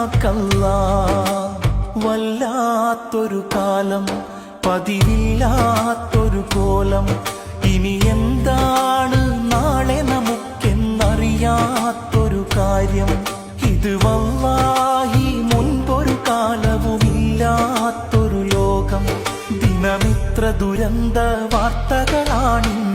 കാക്കല്ലാ. വല്ലാത്തൊരു കാലം, പതിവില്ലാത്തൊരു കോലം, ഇനി എന്താണ് നാളെ നമുക്കെന്നറിയാത്തൊരു കാര്യം. ഇത് വല്ലാഹി മുൻപൊരു കാലവുമില്ലാത്തൊരു ലോകം. ദിനമിത്ര ദുരന്ത വാർത്തകളാണിന്ന്